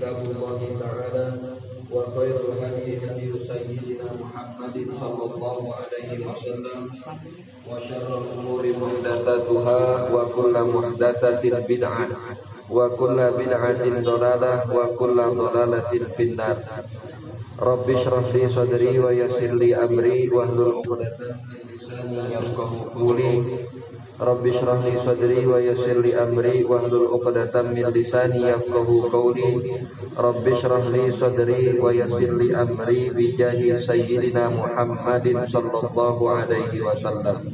كتاب الله تعالى وخير الهدي هدي سيدنا محمد صلى الله عليه وسلم وشر الأمور محدثاتها وكل محدثة بدعة وكل بدعة ضلالة وكل ضلالة في النار. رب اشرح لي صدري ويسر لي أمري واحلل عقدة من لساني يفقهوا قولي. Rabbi shrah li sadri wa yassir li amri wahlul 'uqdatam min lisani yafqahu qawli. Rabbi shrah li sadri wa yassir li amri bi jahi sayyidina Muhammadin sallallahu alaihi wasallam.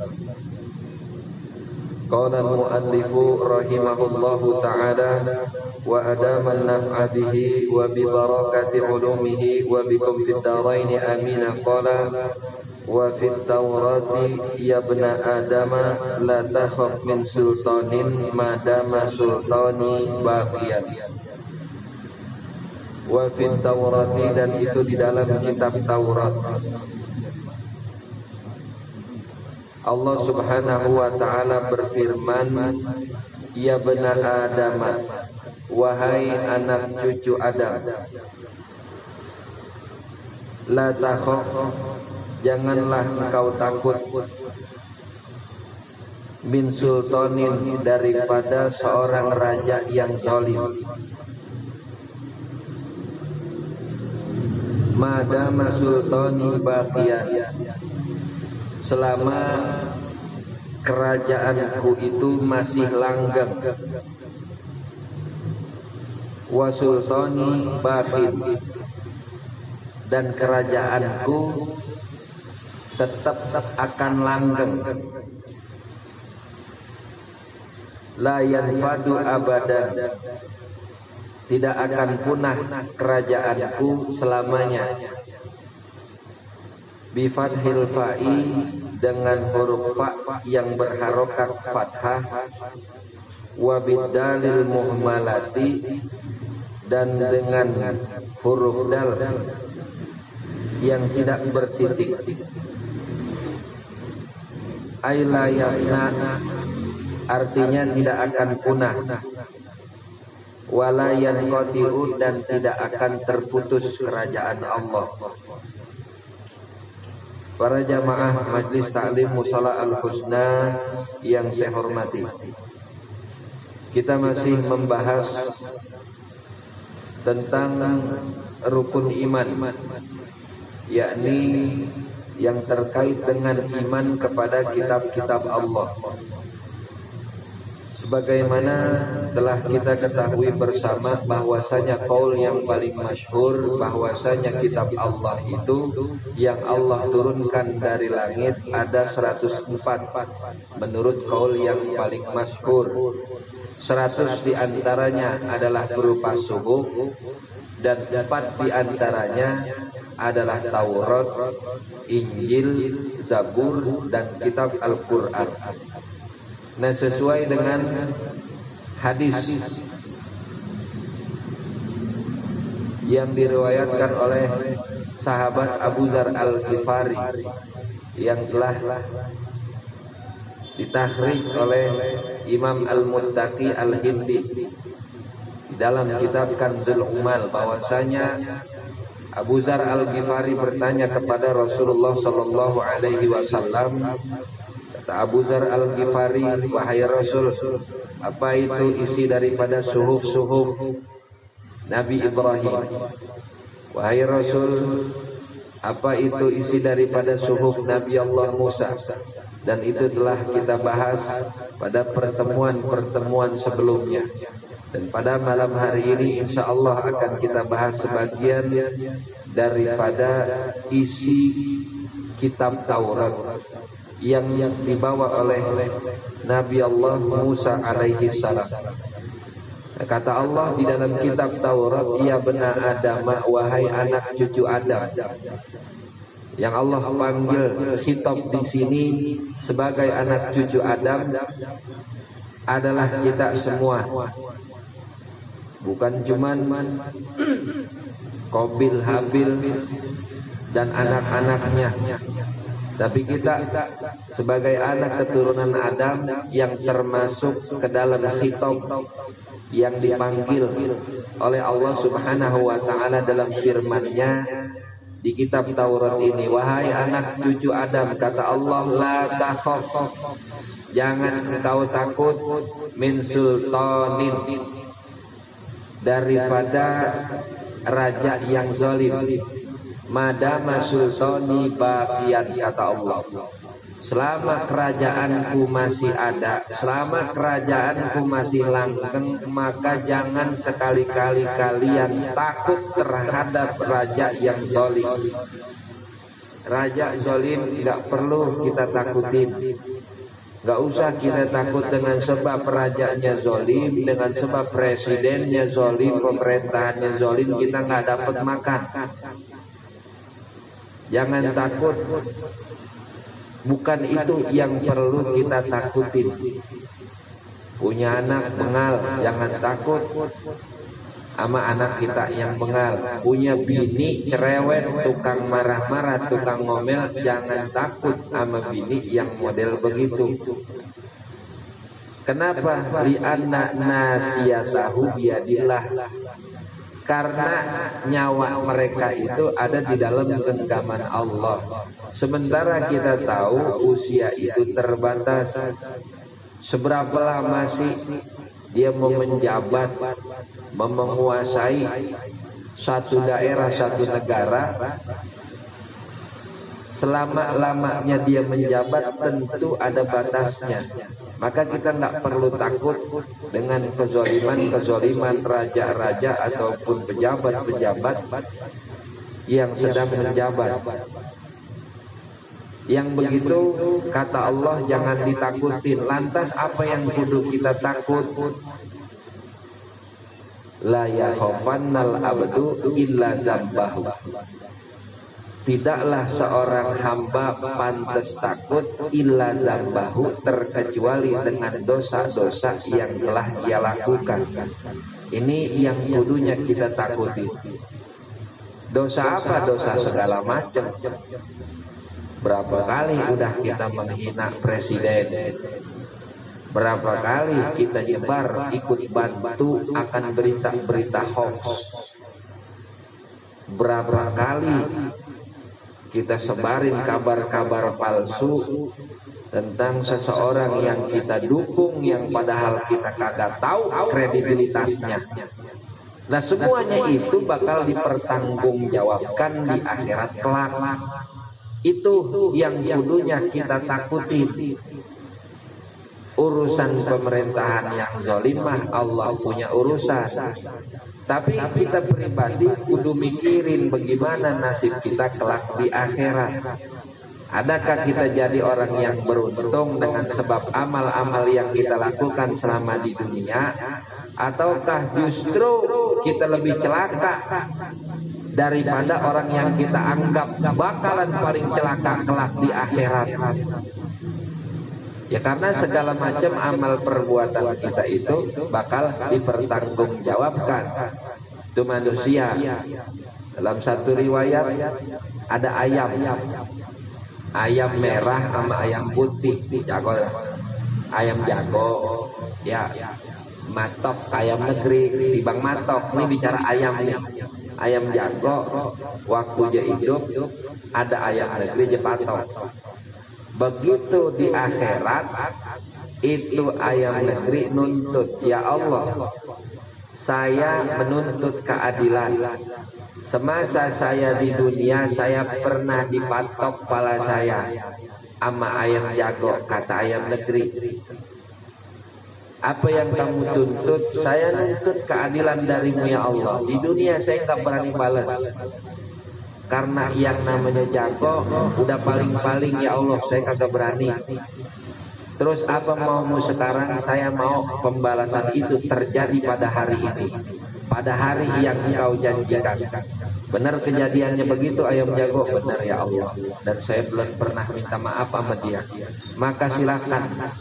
Qala al-muallifu rahimahullahu ta'ala wa adama an-naf'a bihi wa bi barakati 'ulumihi wa bikum fid dharain amin. Qala wa fit Taurati ya bna adama la takhaf min sultanin madama sultani baqiyan. Wa fit Taurati, dan itu di dalam kitab Taurat, Allah subhanahu wa ta'ala berfirman, ya bna adama, wahai anak cucu Adam, la takhaf, janganlah engkau takut, min sultanin, daripada seorang raja yang zalim, madama sultani baqiyan, selama kerajaanku itu masih langgeng, wa sultani baqin, dan kerajaanku tetap akan langgeng, la yanfadu abadan, tidak akan punah kerajaanku selamanya, bi fathil fa'i, dengan huruf fa yang berharokat fathah, wa bidalil muhmalati, dan dengan huruf dal yang tidak bertitik. Aila yafna, artinya tidak akan punah, wala yanqati'u, dan tidak akan terputus kerajaan Allah. Para jamaah Majlis Ta'lim Mushala Al-Husna yang saya hormati, kita masih membahas tentang rukun iman, yakni yang terkait dengan iman kepada kitab-kitab Allah. Sebagaimana telah kita ketahui bersama bahwasanya qaul yang paling masyhur bahwasanya kitab Allah itu yang Allah turunkan dari langit ada 104 menurut qaul yang paling masyhur. 100 diantaranya adalah berupa suhuf, dan 4 diantaranya adalah Taurat, Injil, Zabur, dan kitab Al-Quran. Nah, sesuai dengan hadis yang diriwayatkan oleh sahabat Abu Dzar Al-Ghifari yang telah ditakhrij oleh Imam Al-Muttaqi Al-Hindi di dalam kitab Kanzul Umal, bahwasanya Abu Dzar Al-Ghifari bertanya kepada Rasulullah sallallahu alaihi wasallam. Kata Abu Dzar Al-Ghifari, wahai Rasul, apa itu isi daripada suhuf-suhuf Nabi Ibrahim? Wahai Rasul, apa itu isi daripada suhuf Nabi Allah Musa? Dan itu telah kita bahas pada pertemuan-pertemuan sebelumnya. Dan pada malam hari ini insya Allah akan kita bahas sebagian daripada isi kitab Taurat yang dibawa oleh Nabi Allah Musa alaihi salam. Kata Allah di dalam kitab Taurat, ya bena Adam, wahai anak cucu Adam. Yang Allah panggil khitab di sini sebagai anak cucu Adam adalah kita semua. Bukan cuman Qabil, Habil dan anak-anaknya, tapi kita sebagai anak keturunan Adam yang termasuk ke dalam khitab yang dipanggil oleh Allah Subhanahu wa taala dalam firman-Nya di kitab Taurat ini, wahai anak cucu Adam, kata Allah, la takhaf, jangan engkau takut, min sultanin, daripada raja yang zalim, madama sultani baqiyan, kata Allah, selama kerajaanku masih ada, selama kerajaanku masih langgeng, maka jangan sekali-kali kalian takut terhadap raja yang zalim. Raja zalim tidak perlu kita takutin. Gak usah kita takut dengan sebab rajanya zalim, dengan sebab presidennya zalim, pemerintahannya zalim, kita nggak dapat makan. Jangan takut. Bukan itu yang perlu kita takutin. Punya anak bengal, jangan takut sama anak kita yang bengal. Punya bini cerewet, tukang marah-marah, tukang ngomel, jangan takut sama bini yang model begitu. Kenapa? Li'anna nasiyatahu biyadillah. Karena nyawa mereka itu ada di dalam genggaman Allah. Sementara kita tahu usia itu terbatas. Seberapa lama sih dia mau menjabat, menguasai satu daerah, satu negara? Selama-lamanya dia menjabat tentu ada batasnya. Maka kita nggak perlu takut dengan kezoliman raja-raja ataupun pejabat-pejabat yang sedang menjabat. Yang begitu kata Allah jangan ditakutin. Lantas apa yang kudu kita takut? La yakhafannal abdu illa dzambahu. Tidaklah seorang hamba pantas takut illa dzambahu, terkecuali dengan dosa-dosa yang telah ia lakukan. Ini yang kudunya kita takuti. Dosa apa? Dosa segala macam. Berapa kali udah kita menghina presiden? Berapa kali kita nyebar ikut bantu akan berita-berita hoax? Berapa kali kita sebarin kabar-kabar palsu tentang seseorang yang kita dukung, yang padahal kita kagak tahu kredibilitasnya. Nah, semuanya itu bakal dipertanggungjawabkan di akhirat kelak. Itu yang kudunya kita takuti. Urusan pemerintahan yang zalimah Allah punya urusan. Tapi kita pribadi kudu mikirin bagaimana nasib kita kelak di akhirat. Adakah kita jadi orang yang beruntung dengan sebab amal-amal yang kita lakukan selama di dunia, ataukah justru kita lebih celaka daripada orang yang kita anggap bakalan paling celaka kelak di akhirat? Ya karena segala macam amal perbuatan kita itu bakal dipertanggungjawabkan. Itu manusia. Dalam satu riwayat ada ayam merah sama ayam putih. Jago, ayam jago, ya matok, ayam negeri timbang matok. Ini bicara ayam nih. Ayam jago waktu dia hidup, ada ayam negeri dia patok. Begitu di akhirat itu ayam negeri nuntut, ya Allah, saya menuntut keadilan. Semasa saya di dunia saya pernah dipatok kepala saya sama ayam jago, kata ayam negeri. Apa yang kamu tuntut? Saya nuntut keadilan darimu ya Allah. Di dunia saya nggak berani balas. Karena yang namanya jago udah paling-paling ya Allah, saya kagak berani. Terus apa maumu sekarang? Saya mau pembalasan itu terjadi pada hari ini, pada hari yang engkau janjikan. Benar kejadiannya begitu ayam jago? Benar ya Allah. Dan saya belum pernah minta maaf sama dia. Maka silakan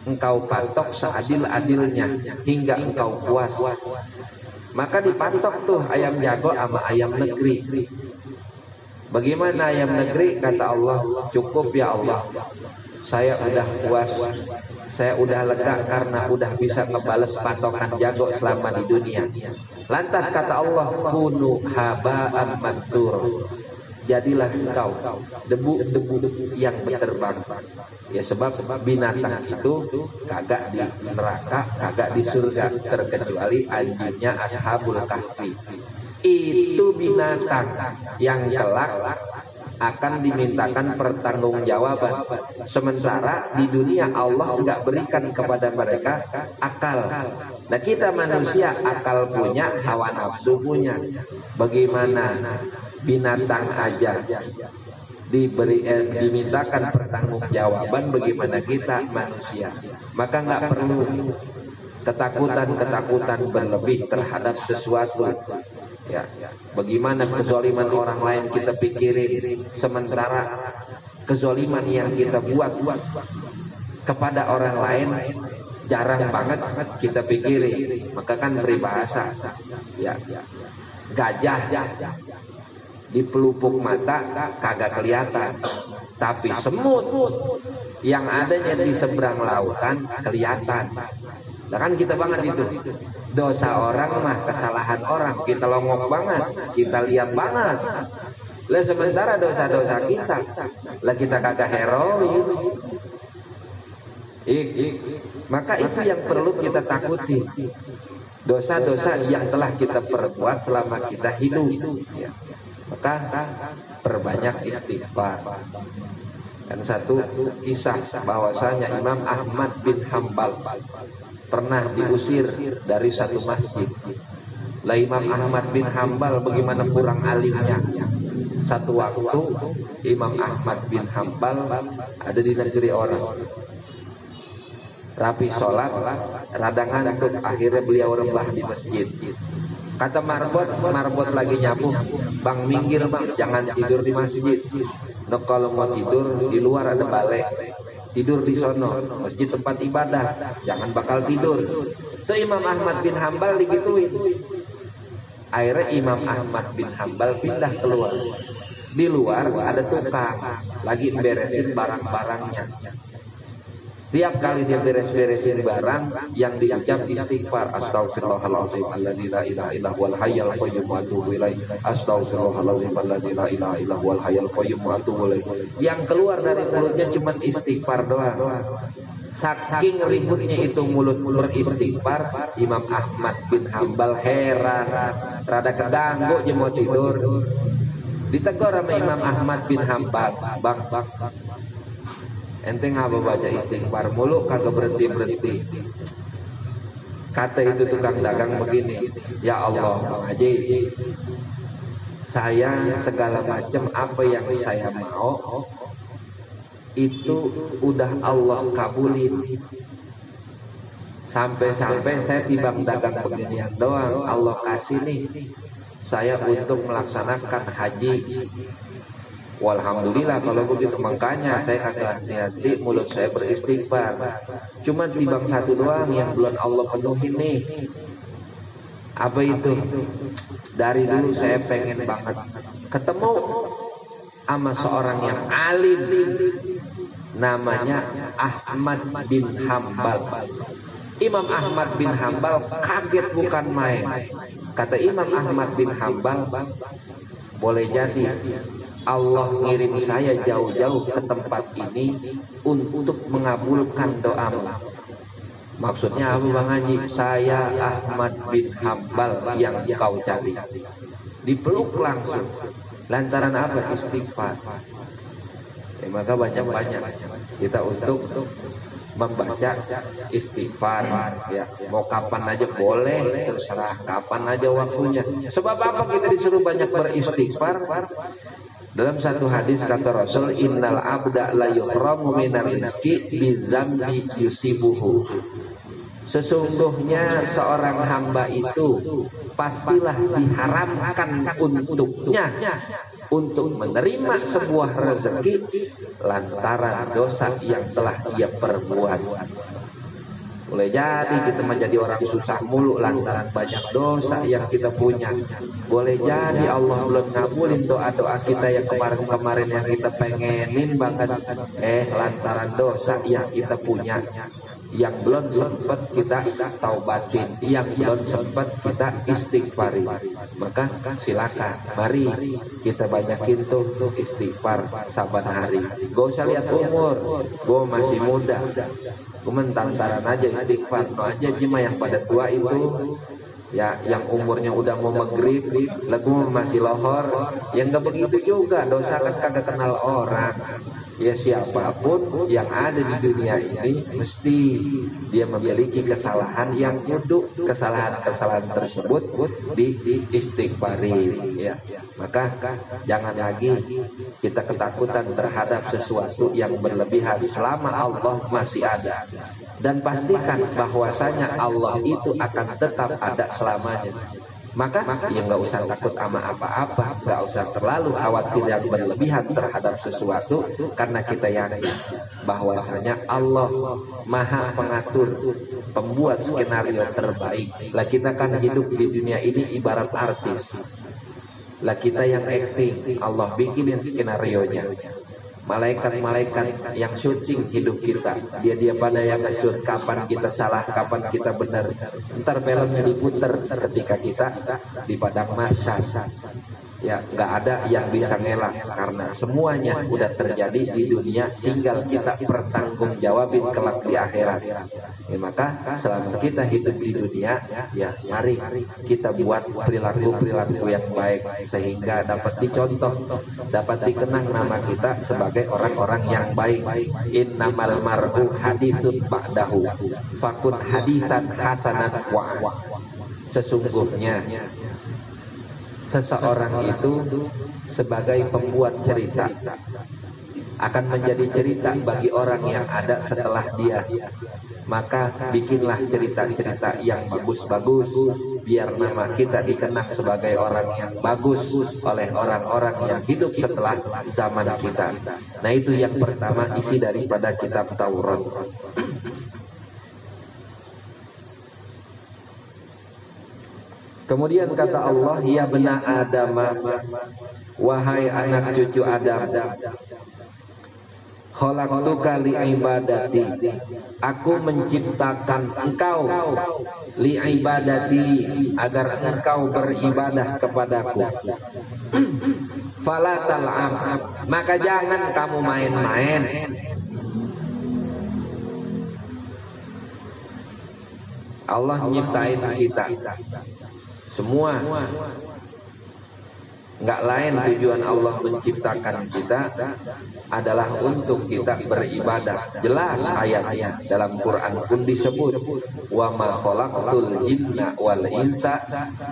engkau patok seadil-adilnya hingga engkau puas. Maka dipatok tuh ayam jago sama ayam negeri. Bagaimana ayam negeri? Kata Allah, cukup ya Allah, saya udah puas, Saya udah lega karena udah bisa ngebales patokan jago selama di dunia. Lantas kata Allah, kunu haba'an mansur. Jadilah engkau debu-debu yang berterbang. Ya sebab binatang itu kagak di neraka, kagak di surga, terkecuali anjingnya Ashabul Kahfi. Itu binatang yang kelak akan dimintakan pertanggungjawaban. Sementara di dunia Allah enggak berikan kepada mereka akal. Nah kita manusia akal punya, hawa nafsu punya. Bagaimana binatang aja dimintakan pertanggungjawaban, bagaimana kita manusia? Maka enggak perlu ketakutan berlebih terhadap sesuatu. Ya, bagaimana kezaliman orang lain kita pikirin, sementara kezaliman yang kita buat kepada orang lain jarang banget kita pikirin. Maka kan peribahasa, ya, gajah di pelupuk mata kagak kelihatan, tapi semut yang adanya di seberang lautan kelihatan. Nah kan kita banget itu, dosa orang mah kesalahan orang kita longok banget, kita lihat banget. Lah sementara dosa-dosa kita lah kita kagak heroin. Maka itu yang perlu kita takuti, dosa-dosa yang telah kita perbuat selama kita hidup. Ya. Maka perbanyak istighfar. Dan satu kisah bahwasanya Imam Ahmad bin Hambal pernah diusir dari satu masjid. Lah Imam Ahmad bin Hambal bagaimana kurang alimnya. Satu waktu Imam Ahmad bin Hambal ada di negeri orang. Rapi sholat, rada ngantuk, akhirnya beliau rebah di masjid. Kata marbot lagi nyapu, bang minggir bang, jangan tidur di masjid. Nah, kalau mau tidur di luar ada balai. Tidur di sono, masjid tempat ibadah, jangan bakal tidur. Itu Imam Ahmad bin Hambal digituin. Akhirnya Imam Ahmad bin Hambal pindah keluar. Di luar ada tukang lagi beresin barang-barangnya. Tiap kali dia beres-beresin barang, yang diucap istighfar, astagfirullahaladzim alladzi la ilaha illa huwal hayyul qayyum wa atubu ilaih, astagfirullahaladzim alladzi la ilaha illa huwal hayyul qayyum wa atubu ilaih. Yang keluar dari mulutnya cuma istighfar doang. Saking ributnya itu mulut beristighfar, Imam Ahmad bin Hambal heran, rada kedanggu aja mau tidur. Ditegur sama Imam Ahmad bin Hambal, bang, ente ngapa baca istighfar mulu kagak berhenti. Kata itu tukang dagang begini, ya Allah Haji, saya segala macam apa yang saya mau itu udah Allah kabulin. Sampai-sampai saya timbang dagang beginian doang, Allah kasih nih saya untuk melaksanakan haji. Walhamdulillah kalau begitu, makanya saya kagak hati-hati mulut saya beristighfar. Cuma timbang satu doang yang belum Allah penuhi nih. Apa itu? Dari dulu saya pengen banget ketemu sama seorang yang alim, namanya Ahmad bin Hambal. Imam Ahmad bin Hambal kaget bukan main. Kata Imam Ahmad bin Hambal, boleh jadi Allah ngirim saya jauh-jauh ke tempat ini untuk mengabulkan doamu. Maksudnya apa Bang Haji? Saya Ahmad bin Hambal yang kau cari. Dipeluk langsung. Lantaran apa? Istighfar. Maka banyak-banyak kita untuk membaca istighfar. Ya, mau kapan aja boleh, terserah kapan aja waktunya. Sebab apa kita disuruh banyak beristighfar? Dalam satu hadis kata Rasul, innal abda la yuhramu minar rizqi bizambi yusibuhu. Sesungguhnya seorang hamba itu pastilah diharamkan untuknya untuk menerima sebuah rezeki lantaran dosa yang telah ia perbuat. Boleh jadi kita menjadi orang susah mulu lantaran banyak dosa yang kita punya. Boleh jadi Allah belum ngabulin doa-doa kita yang kemarin-kemarin yang kita pengenin banget. Lantaran dosa yang kita punya. yang belum sempat kita taubatin, yang belum sempat kita istighfari. Maka silakan, mari kita banyakin tuh istighfar saban hari. Gak usah lihat umur, gue masih muda, cuman tantaran aja istighfar. No aja cuma yang pada tua itu, ya yang umurnya udah mau maghrib, lagu masih lohor, yang gak begitu juga, dosa kan kagak kenal orang. Ya siapapun yang ada di dunia ini mesti dia memiliki kesalahan yang kudu kesalahan tersebut di istighfari, ya. Maka jangan lagi kita ketakutan terhadap sesuatu yang berlebihan selama Allah masih ada, dan pastikan bahwasanya Allah itu akan tetap ada selamanya. Maka ya nggak usah takut sama apa-apa, nggak usah terlalu khawatir yang berlebihan terhadap sesuatu, karena kita yakin bahwasanya Allah Maha Pengatur, pembuat skenario terbaik. Lah kita kan hidup di dunia ini ibarat artis. Lah kita yang acting, Allah bikinin skenario-nya. Malaikat-malaikat yang syuting hidup kita, dia pada yang nge-shoot kapan kita salah, kapan kita benar. Ntar filmnya diputer ketika kita di padang mahsyar. Ya nggak ada yang bisa ngelak, karena semuanya udah terjadi di dunia, tinggal kita pertanggungjawabin kelak di akhirat. Ya, maka selama kita hidup di dunia, ya mari kita buat perilaku yang baik sehingga dapat dicontoh, dapat dikenang nama kita sebagai orang-orang yang baik. Innamal mar'u haditsun ba'dahu fakun hadisan hasanat wa. Sesungguhnya seseorang itu sebagai pembuat cerita akan menjadi cerita bagi orang yang ada setelah dia. Maka bikinlah cerita-cerita yang bagus-bagus, biar nama kita dikenang sebagai orang yang bagus oleh orang-orang yang hidup setelah zaman kita. Nah itu yang pertama isi daripada kitab Taurat. Kemudian kata Allah, ya bena Adam, wahai anak cucu Adam, khalaqtuka li ibadati, aku menciptakan engkau li ibadati, agar engkau beribadah kepadaku. Fala tal'am, maka jangan kamu main-main. Allah nyiptain kita semua, nggak lain tujuan Allah menciptakan kita adalah untuk kita beribadah. Jelas ayatnya dalam Quran pun disebut, wa ma khalaqtul jinna wal insa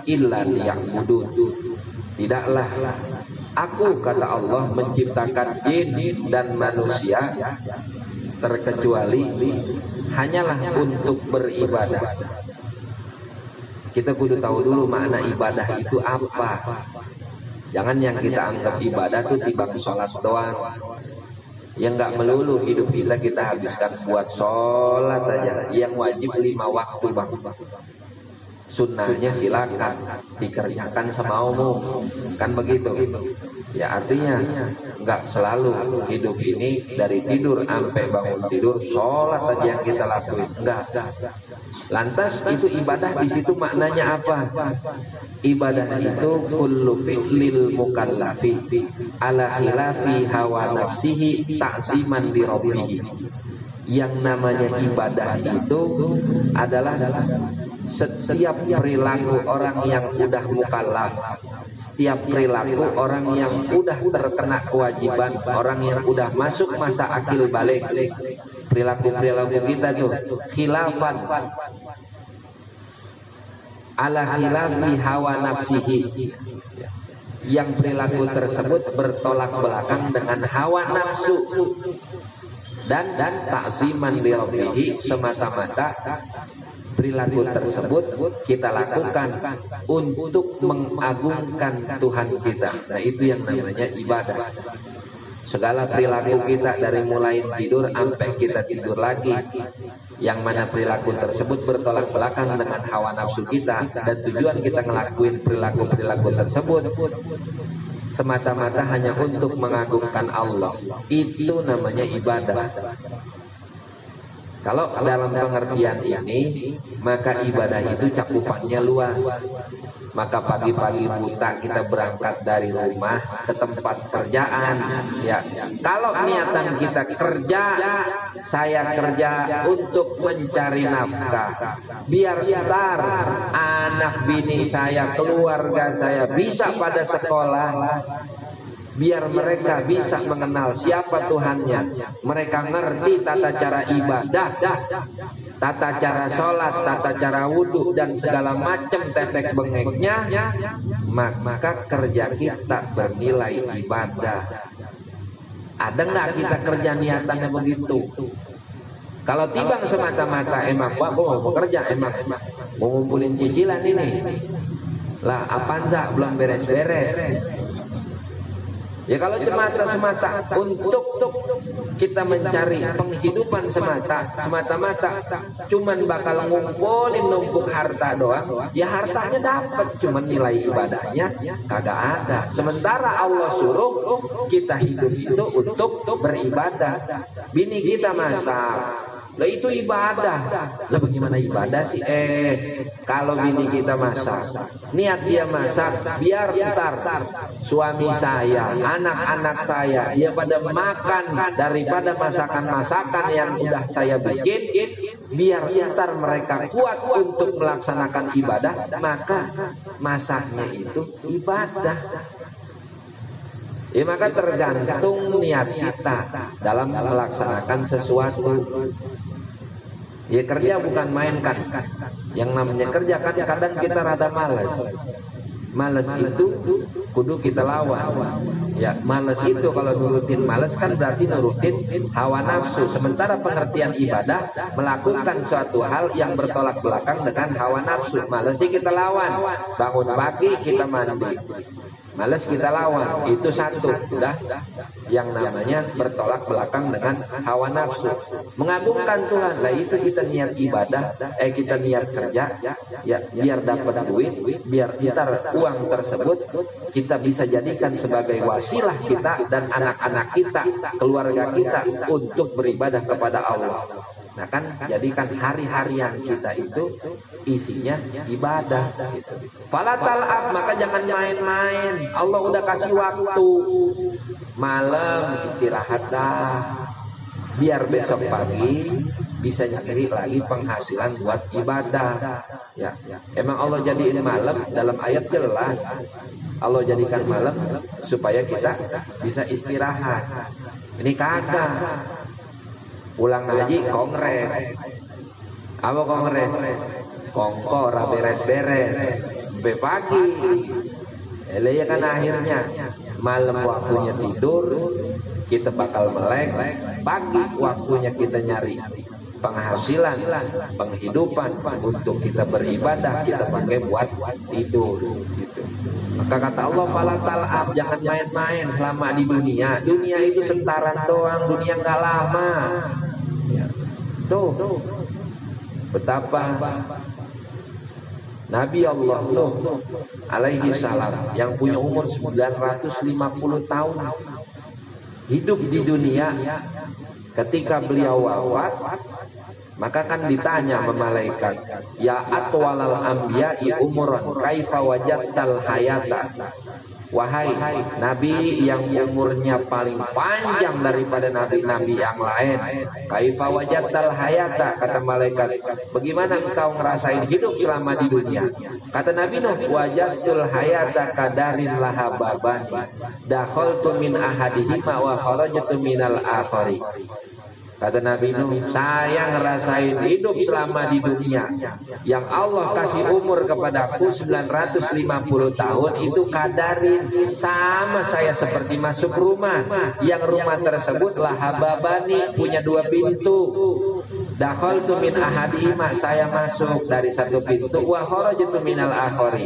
illa liya'budun. Tidaklah aku, kata Allah, menciptakan jin dan manusia terkecuali hanyalah untuk beribadah. Kita kudu tahu dulu makna ibadah itu apa. Jangan yang kita anggap ibadah itu tiba sholat doang. Yang nggak melulu hidup kita habiskan buat sholat aja. Yang wajib 5 waktu bang. Sunnahnya silakan dikerjakan semaumu, kan begitu. Ya artinya nggak selalu hidup ini dari tidur sampai bangun tidur sholat aja yang kita lakuin, enggak. Lantas itu ibadah di situ maknanya apa? Ibadah itu kullu fi'lil mukallafi ala khilafi hawa nafsihi ta'ziman li rabbih. Yang namanya ibadah itu adalah setiap perilaku orang yang udah mukallaf, setiap perilaku orang yang udah terkena kewajiban, orang yang udah masuk masa akil balik. Perilaku kita tuh khilafan ala khilafi hawa nafsihi, yang perilaku tersebut bertolak belakang dengan hawa nafsu, dan ta'ziman li rabbih, semata-mata perilaku tersebut kita lakukan untuk mengagungkan Tuhan kita. Nah itu yang namanya ibadah. Segala perilaku kita dari mulai tidur sampai kita tidur lagi, yang mana perilaku tersebut bertolak belakang dengan hawa nafsu kita, dan tujuan kita ngelakuin perilaku tersebut semata-mata hanya untuk mengagungkan Allah, itu namanya ibadah. Kalau dalam pengertian ini, maka ibadah itu cakupannya luas. Maka pagi-pagi buta kita berangkat dari rumah ke tempat kerjaan. Ya, kalau niatan kita kerja, saya kerja untuk mencari nafkah. Biar ntar anak bini saya, keluarga saya bisa pada sekolah. Biar mereka bisa mengenal siapa Tuhannya. Mereka ngerti tata cara ibadah, tata cara sholat, tata cara wudhu, dan segala macam tetek bengeknya. Maka kerja kita bernilai ibadah. Ada nggak kita kerja niatannya begitu? Kalau timbang semata-mata emang gua mau bekerja, emang mau ngumpulin cicilan ini, lah apa enggak belum beres-beres. Ya kalau semata-mata untuk kita mencari penghidupan semata-mata cuman bakal ngumpulin numpuk harta doang, ya hartanya dapat, cuman nilai ibadahnya kagak ada. Sementara Allah suruh kita hidup itu untuk beribadah. Bini kita masak, lah itu ibadah. Lah bagaimana ibadah sih? Kalau bini kita masak, niat dia masak biar ntar suami saya, anak-anak saya, dia pada makan daripada masakan-masakan yang udah saya bikin, biar ntar mereka kuat untuk melaksanakan ibadah, maka masaknya itu ibadah. Ya maka tergantung niat kita dalam melaksanakan sesuatu. Ya kerja bukan main kan. Yang namanya kerja kan kadang kita rada malas. Malas itu kudu kita lawan. Ya malas itu kalau nurutin malas kan berarti nurutin hawa nafsu. Sementara pengertian ibadah melakukan suatu hal yang bertolak belakang dengan hawa nafsu. Malas sih kita lawan. Bangun pagi kita mandi. Males kita lawan, itu satu, sudah yang namanya bertolak belakang dengan hawa nafsu. Mengagungkan Tuhan, lah itu kita niat ibadah, kita niat kerja, ya biar dapat duit, biar ntar uang tersebut kita bisa jadikan sebagai wasilah kita dan anak-anak kita, keluarga kita untuk beribadah kepada Allah. Nah kan jadikan hari-harian kita itu isinya ibadah gitu. Fala tal'ab, maka jangan main-main. Allah udah kasih waktu. Malam istirahat dah. Biar besok pagi bisa nyari lagi penghasilan buat ibadah. Ya, emang Allah jadiin malam dalam ayat jelas. Allah jadikan malam supaya kita bisa istirahat. Ini kagak. Pulang ngaji kongres. Apa kongres? Kongko beres-beres. Sampai pagi. Ya kan akhirnya malam waktunya tidur, kita bakal melek. Pagi waktunya kita nyari penghasilan, penghidupan untuk kita beribadah, kita pakai buat tidur gitu. Maka kata Allah, fala tal'ab, jangan main-main selama di dunia. Dunia itu sentaran doang, dunia nggak lama. Ya. Tuh betapa Nabi Allah Nuh alaihi salam yang punya umur 950 tahun hidup di dunia. Ketika beliau wafat, maka kan ditanya sama malaikat, ya atwalal anbiya'i umuran kaifa wajadtal hayata. Wahai nabi yang umurnya paling panjang daripada nabi-nabi yang lain, kaifa wajadtal hayata, kata malaikat, bagaimana engkau ngerasain hidup selama di dunia? Kata Nabi Nuh, wajadtul hayata kadarin lahababani dakhaltu min ahadihima wa kharajtu minal akhari. Kata Nabi Nuh, saya ngerasain hidup selama di dunia yang Allah kasih umur kepadaku 950 tahun itu kadarin sama saya seperti masuk rumah yang rumah tersebut lahababani punya dua pintu. Dakhaltu min ahadihima, saya masuk dari satu pintu, wa kharajtu minal akhari,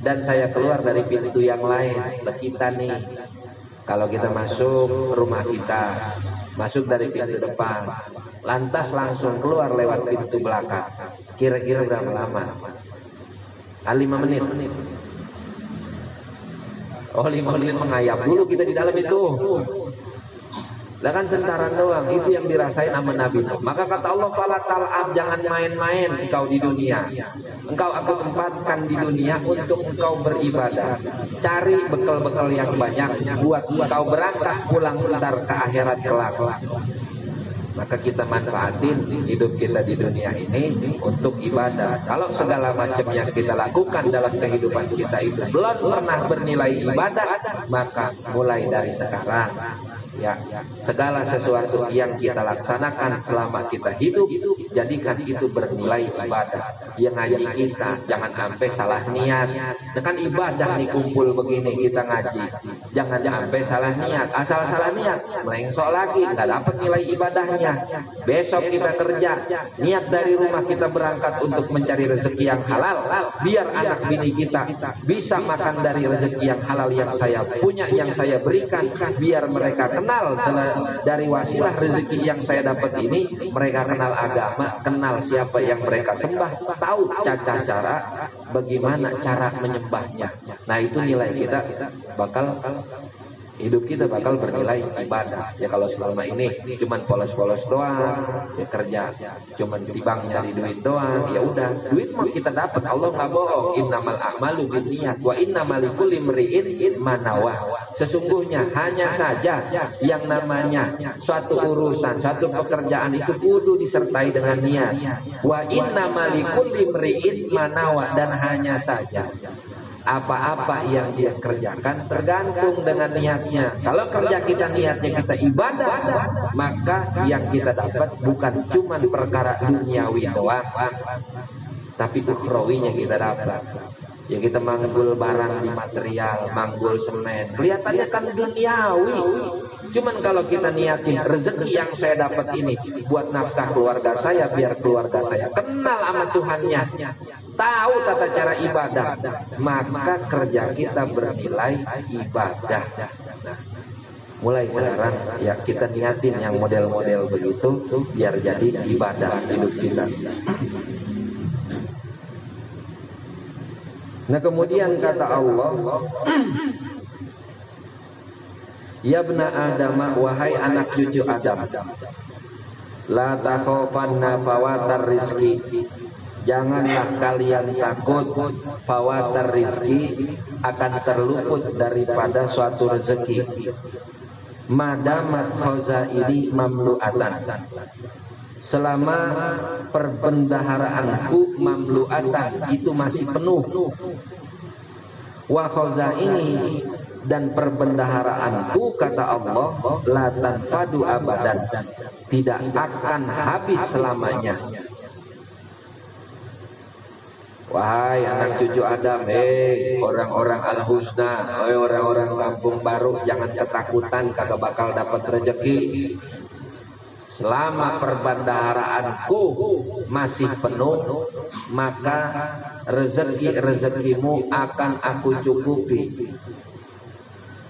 dan saya keluar dari pintu yang lain. Kita nih kalau kita masuk rumah kita, masuk dari pintu depan, lantas langsung keluar lewat pintu belakang, kira-kira berapa lama? 5 menit. Oh 5 menit mengayap dulu kita di dalam itu. Lah kan sentaran doang, itu yang dirasain sama Nabi Nuh. Maka kata Allah, fala tal'ab, jangan main-main engkau di dunia. Engkau aku tempatkan di dunia untuk engkau beribadah. Cari bekal-bekal yang banyak buat engkau berangkat pulang bentar ke akhirat kelak. Maka kita manfaatin hidup kita di dunia ini untuk ibadah. Kalau segala macam yang kita lakukan dalam kehidupan kita itu belum pernah bernilai ibadah, maka mulai dari sekarang, ya, segala sesuatu yang kita laksanakan selama kita hidup, jadikan itu bernilai ibadah. Yang ngaji kita jangan sampai salah niat. Dengan ibadah nih kumpul begini kita ngaji, jangan sampai salah niat. Asal salah niat, melengsok lagi, nggak dapat nilai ibadahnya. Besok kita kerja, niat dari rumah kita berangkat untuk mencari rezeki yang halal, biar anak bini kita bisa makan dari rezeki yang halal yang saya punya, yang saya berikan, biar mereka kenal dari wasilah rezeki yang saya dapat ini, mereka kenal agama, kenal siapa yang mereka sembah, tahu tata cara bagaimana cara menyembahnya. Nah, itu nilai kita bakal, hidup kita bakal bernilai ibadah. Ya kalau selama ini cuman polos-polos doang, ya kerja cuman di bank nyari duit doang, ya udah, duit mah kita dapat, Allah nggak bohong. Innamal a'malu binniyat wa innamal likulli imri'in ma nawah. Sesungguhnya hanya saja yang namanya suatu urusan, suatu pekerjaan itu kudu disertai dengan niat. Wa innamal likulli imri'in ma nawah, dan hanya saja apa-apa yang dia kerjakan tergantung dengan niatnya. Kalau kerja kita niatnya kita ibadah, maka yang kita dapat bukan cuma perkara duniawi doang, tapi ukhrawinya kita dapat. Ya kita manggul barang di material, manggul semen, kelihatannya kan duniawi. Cuman kalau kita niatin rezeki yang saya dapat ini buat nafkah keluarga saya, biar keluarga saya kenal sama Tuhannya, tahu tata cara ibadah, maka kerja kita bernilai ibadah. Nah, mulai sekarang ya kita niatin yang model-model begitu, biar jadi ibadah hidup kita. Nah, kemudian kata Allah, ya bna Adam, wahai anak cucu Adam, la takhafanna fawatar rizki, janganlah kalian takut fawatar rizki, akan terluput daripada suatu rezeki. Madamat khazaini mamlu'atan, selama perbendaharaanku mamlu'atan itu masih penuh. Wa khazaini, dan perbendaharaanku kata Allah, la tanfadu abadan, tidak akan habis selamanya. Wahai anak cucu Adam, orang-orang Al-Husna, orang-orang kampung baru, jangan ketakutan kagak bakal dapat rezeki. Selama perbendaharaanku masih penuh, maka rezeki-rezekimu akan aku cukupi.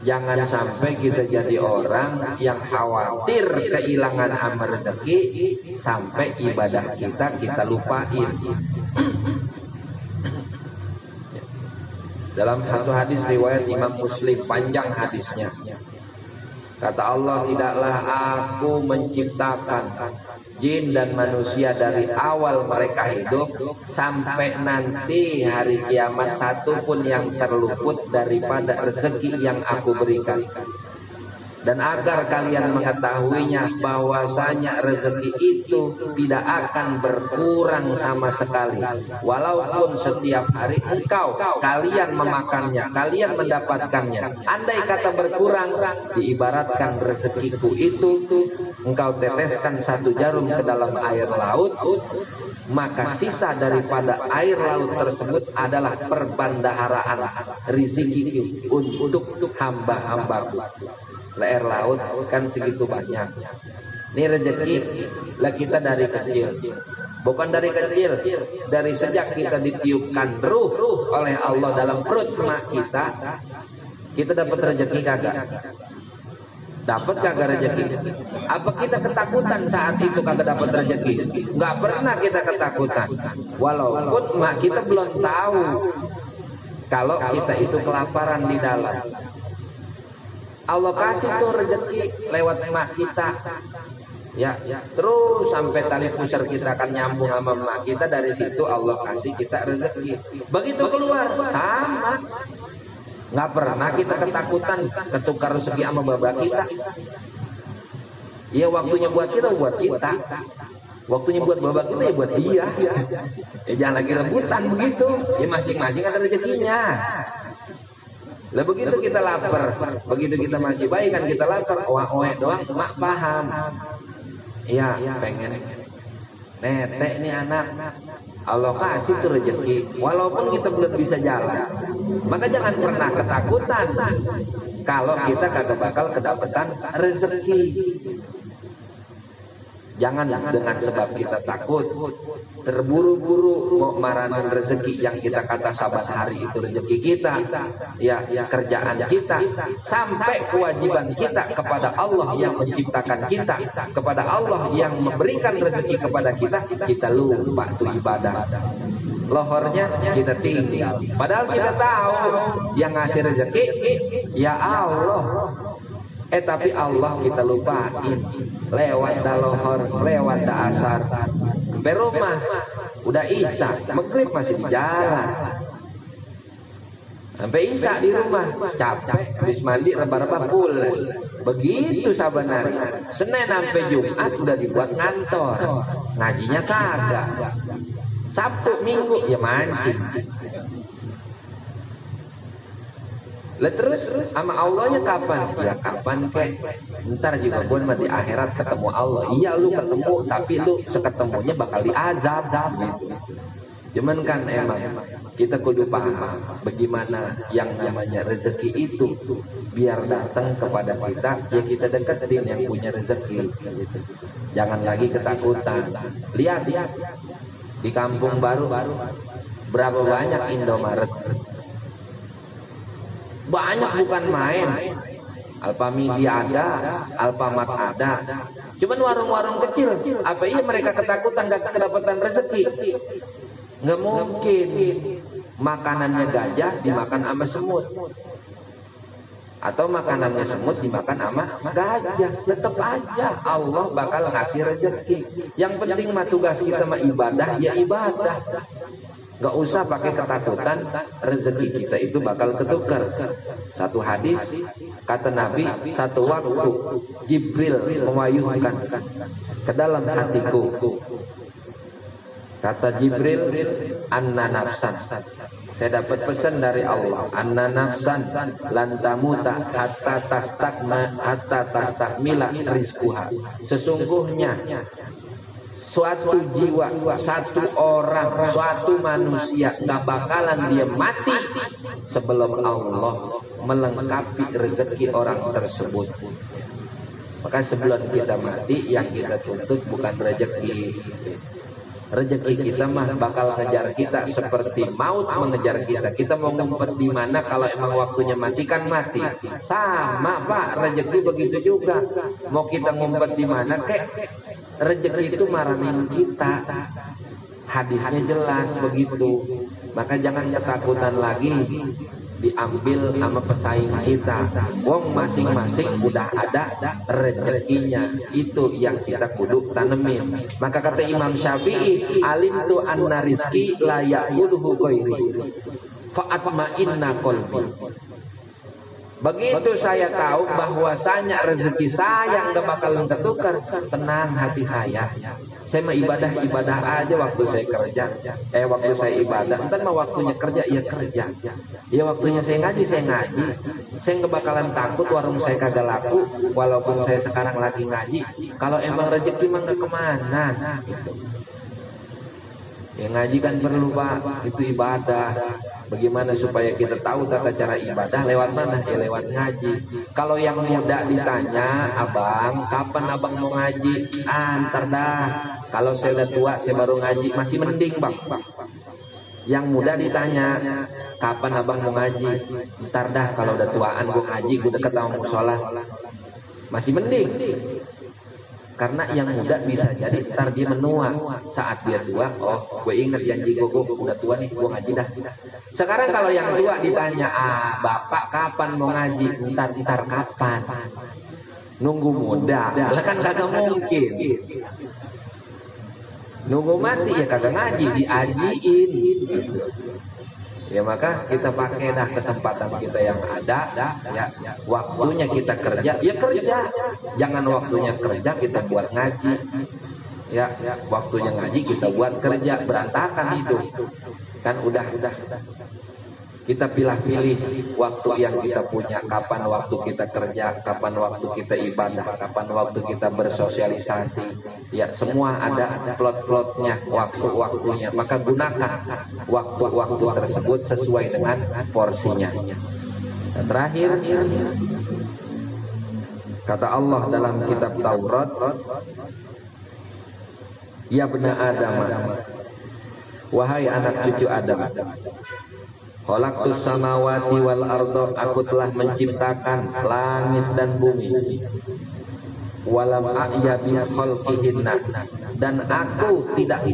Jangan sampai kita jadi orang yang khawatir kehilangan amal rezeki, sampai ibadah kita lupain. Dalam satu hadis riwayat Imam Muslim, panjang hadisnya, kata Allah, tidaklah aku menciptakan jin dan manusia dari awal mereka hidup sampai nanti hari kiamat satu pun yang terluput daripada rezeki yang aku berikan. Dan agar kalian mengetahuinya bahwasanya rezeki itu tidak akan berkurang sama sekali, walaupun setiap hari kalian memakannya, kalian mendapatkannya. Andai kata berkurang, diibaratkan rezekiku itu engkau teteskan satu jarum ke dalam air laut, maka sisa daripada air laut tersebut adalah perbendaharaan rezeki untuk hamba-hambaku. Air laut kan segitu banyak. Ini rezeki lah kita dari kecil. Bukan dari kecil, dari sejak kita ditiupkan ruh oleh Allah dalam perut emak kita dapat rezeki kagak? Dapat kagak rezeki? Apa kita ketakutan saat itu kagak dapat rezeki? Nggak pernah kita ketakutan. Walaupun emak kita belum tahu kalau kita itu kelaparan di dalam. Allah kasih tuh rezeki lewat emak kita. Ya, terus sampai tali pusar kita akan nyambung sama emak kita, dari situ Allah kasih kita rezeki. Begitu keluar sama, nggak pernah kita ketakutan ketukar rezeki sama bapak kita. Ya waktunya buat kita, waktunya buat bapak kita ya buat dia. Ya jangan lagi rebutan begitu. Ya masing-masing ada rezekinya. Lah begitu kita lapar, begitu kita masih baik kan kita lapar, oe doang mak paham. Iya, pengen netek nih anak. Allah kasih tuh rezeki, walaupun kita belum bisa jalan. Maka jangan pernah ketakutan kalau kita kagak bakal kedapatan rezeki. Jangan dengan sebab kita takut terburu-buru mau maranan rezeki yang kita kata saban hari itu rezeki kita, ya kerjaan kita, sampai kewajiban kita kepada Allah yang menciptakan kita, kepada Allah yang memberikan rezeki kepada kita lupa tuh ibadah. Lohornya kita tinggal. Padahal kita tahu yang ngasih rezeki ya Allah. Tapi Allah kita lupain. Lewat dah lohor, lewat dah asar, sampai rumah udah isya, maghrib masih di jalan. Sampai isya di rumah capek, habis mandi reba-reba pulas. Begitu sabanari. Senin sampai Jumat udah dibuat ngantor, ngajinya kagak. Sabtu Minggu ya mancing. Lah terus sama Allahnya kapan? Ya kapan kek? Ntar juga pun di akhirat ketemu Allah. Iya lu ketemu, tapi lu seketemunya bakal diazab gitu. Cuman kan emang kita kudu paham bagaimana yang namanya rezeki itu biar datang kepada kita, ya kita deketin yang punya rezeki gitu. Jangan lagi ketakutan. Lihat di kampung baru berapa banyak Indomaret. Banyak bukan main. Alfamidi ada, Alfamart ada. Cuman warung-warung kecil. Apa iya mereka ketakutan gak kedapatan rezeki? Nggak mungkin. Makanannya gajah dimakan sama semut. Atau makanannya semut dimakan sama gajah. Tetap aja Allah bakal ngasih rezeki. Yang penting mah tugas kita mah ibadah, ya ibadah. Gak usah pakai ketakutan, rezeki kita itu bakal ketukar. Satu hadis kata Nabi, satu waktu Jibril mewayuhkan ke dalam hatiku. Kata Jibril, anna nafsan. Saya dapat pesan dari Allah, anna nafsan lan tamuta hatta tastakmila rizquha. Sesungguhnya suatu jiwa, satu orang, suatu manusia gak bakalan dia mati sebelum Allah melengkapi rezeki orang tersebut. Maka sebelum kita mati yang kita tuntut bukan rezeki. Rezeki kita mah bakal ngejar kita seperti maut mengejar kita. Kita mau ngumpet di mana kalau emang waktunya mati kan mati. Sama Pak, rezeki begitu juga. Mau kita ngumpet di mana kek, rezeki itu maranin kita. Hadisnya jelas begitu. Maka jangan ketakutan lagi diambil sama pesaing kita. Wong masing-masing udah ada rezekinya. Itu yang kita kudu tanemin. Maka kata Imam Syafi'i, alimtu anna rizki la ya'kuluhu ghairi fa'atma'inna qalbi. Begitu saya tahu bahwasanya rezeki saya nggak bakalan ketukar, tenang hati saya. Saya mah ibadah aja waktu saya kerja. Waktu saya ibadah, entar mah waktunya kerja ya kerja. Ya waktunya saya ngaji. Saya nggak bakalan takut warung saya kagak laku, walaupun saya sekarang lagi ngaji. Kalau emang rezeki mah nggak kemana, gitu. Ya ngaji kan perlu Pak, itu ibadah. Bagaimana supaya kita tahu tata cara ibadah lewat mana? Ya lewat ngaji. Kalau yang muda ditanya, abang, kapan abang mau ngaji? Ntar dah. Kalau saya udah tua, saya baru ngaji. Masih mending bang. Yang muda ditanya, kapan abang mau ngaji? Ntar dah, kalau udah tuaan gue ngaji, gue deket sama musola. Masih mending. Karena yang muda bisa jadi ntar dia menua. Saat dia tua, oh gue inget janji gue udah tua nih, gue ngaji dah. Sekarang kalau yang tua ditanya, bapak kapan mau ngaji? Ntar kapan? Nunggu muda, lah kan kagak mungkin. Nunggu mati ya kagak ngaji, diajiin. Ya maka kita pakai dah kesempatan kita yang ada, ya waktunya kita kerja, ya kerja. Jangan waktunya kerja kita buat ngaji. Ya waktunya ngaji kita buat kerja, berantakan itu. Kan udah kita pilih-pilih waktu yang kita punya, kapan waktu kita kerja, kapan waktu kita ibadah, kapan waktu kita bersosialisasi. Ya semua ada plot-plotnya, waktu-waktunya. Maka gunakan waktu-waktu tersebut sesuai dengan porsinya. Dan terakhir, kata Allah dalam kitab Taurat, ya bena Adam, wahai anak cucu Adam, khalaqtus samawati wal ardo, aku telah menciptakan langit dan bumi. Walam a'ya bi khalqihinna, dan aku tidak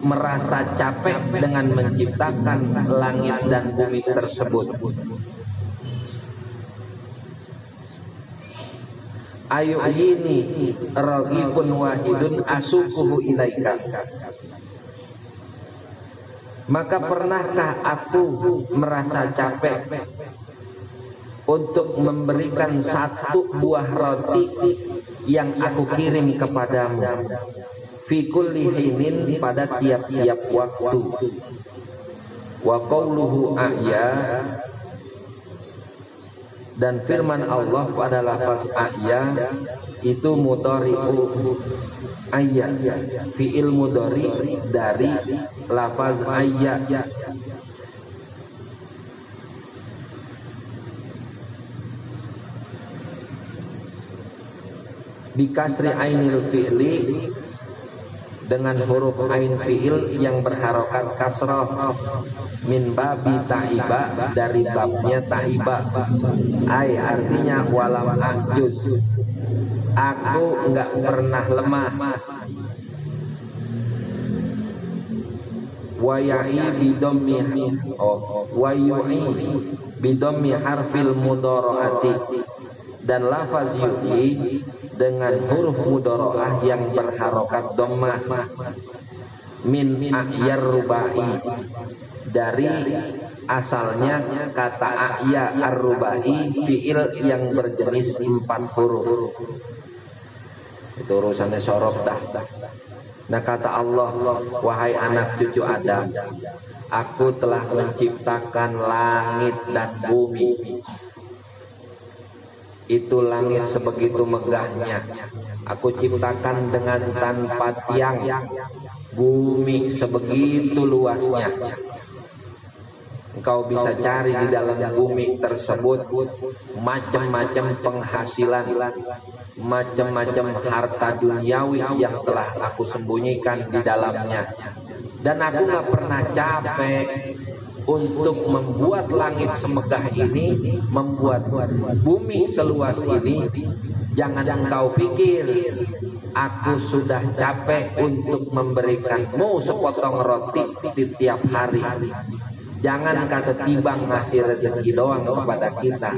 merasa capek dengan menciptakan langit dan bumi tersebut. Ayu ini raghibun wahidun asukuhu ilaika. Maka pernahkah aku merasa capek untuk memberikan satu buah roti yang aku kirim kepadamu fi kulli hinin, pada tiap-tiap waktu. Wa qawluhu a'ya, dan firman Allah pada lafaz a'ya itu mudhari'u ayya, fi'il mudhari dari lafaz ayya. Bikasri ainil fi'li, dengan huruf ain fi'il yang berharokat kasroh, min babi ta'iba, dari babnya ta'iba. Ay artinya walam anjus, aku enggak pernah lemah. Waya'i bidommi, wayu'i bidommi harfil mudharaati, dan lafaz yu'i dengan huruf mudharaah yang berharokat dhammah. Min a'yar rubai, dari asalnya kata a'ya ar-rubai, fi'il yang berjenis 4 huruf. Itu urusannya sorof dah. Nah kata Allah, wahai anak cucu Adam, aku telah menciptakan langit dan bumi. Itu langit sebegitu megahnya, aku ciptakan dengan tanpa tiang. Bumi sebegitu luasnya, engkau bisa cari di dalam bumi tersebut macam-macam penghasilan, macam-macam harta duniawi yang telah aku sembunyikan di dalamnya. Dan aku gak pernah capek untuk membuat langit semegah ini, membuat bumi seluas ini. Jangan engkau pikir aku sudah capek untuk memberikanmu sepotong roti di tiap hari. Jangan kata tibang ngasih rezeki doang kepada kita.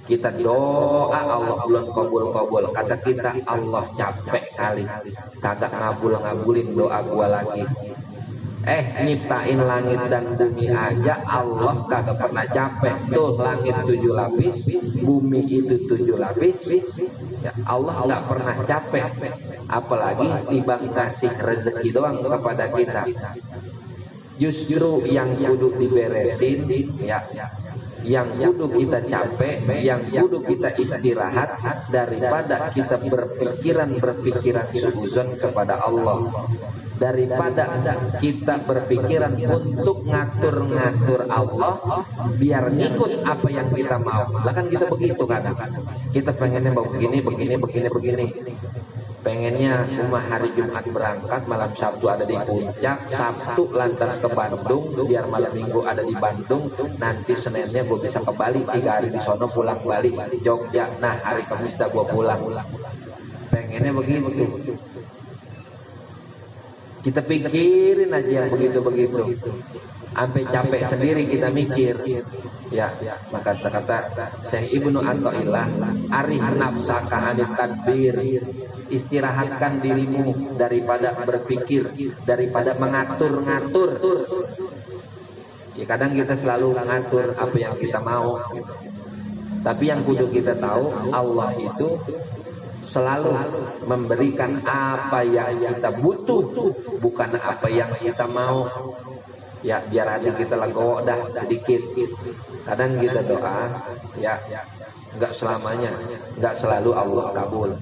Kita doa Allah belum kabul-kabul. Kata kita Allah capek kali, kagak ngabul-ngabulin doa gua lagi. Nyiptain langit dan bumi aja Allah kagak pernah capek. Tuh langit 7 lapis, bumi itu 7 lapis. Ya, Allah nggak pernah capek, apalagi timbang kasih rezeki doang kepada kita. Justru yang kudu diberesin, ya, yang kudu kita capek, yang kudu kita istirahat, daripada kita berpikiran suudzon kepada Allah, daripada kita berpikiran untuk ngatur-ngatur Allah biar ngikut apa yang kita mau. Lah kan kita begitu kan, kita pengennya mau begini. Pengennya cuma hari Jumat berangkat, malam Sabtu ada di Puncak, Sabtu lantas ke Bandung, biar malam Minggu ada di Bandung, nanti Seninnya gue bisa ke Bali, 3 hari di sono pulang balik di Jogja. Nah hari Kamis dah gue pulang. pengennya begitu. Kita pikirin aja yang begitu-begitu, sampai capek sendiri kita mikir. Ya, maka kata Syekh Ibnu Athaillah, arih nafsaka anit tadbir, istirahatkan dirimu daripada berpikir, daripada mengatur-ngatur. Ya kadang kita selalu mengatur apa yang kita mau, tapi yang kudu kita tahu, Allah itu selalu memberikan apa yang kita butuh, bukan apa yang kita mau. Ya biar hati kita legowo dah sedikit. Kadang kita doa, ya enggak selamanya, enggak selalu Allah kabul.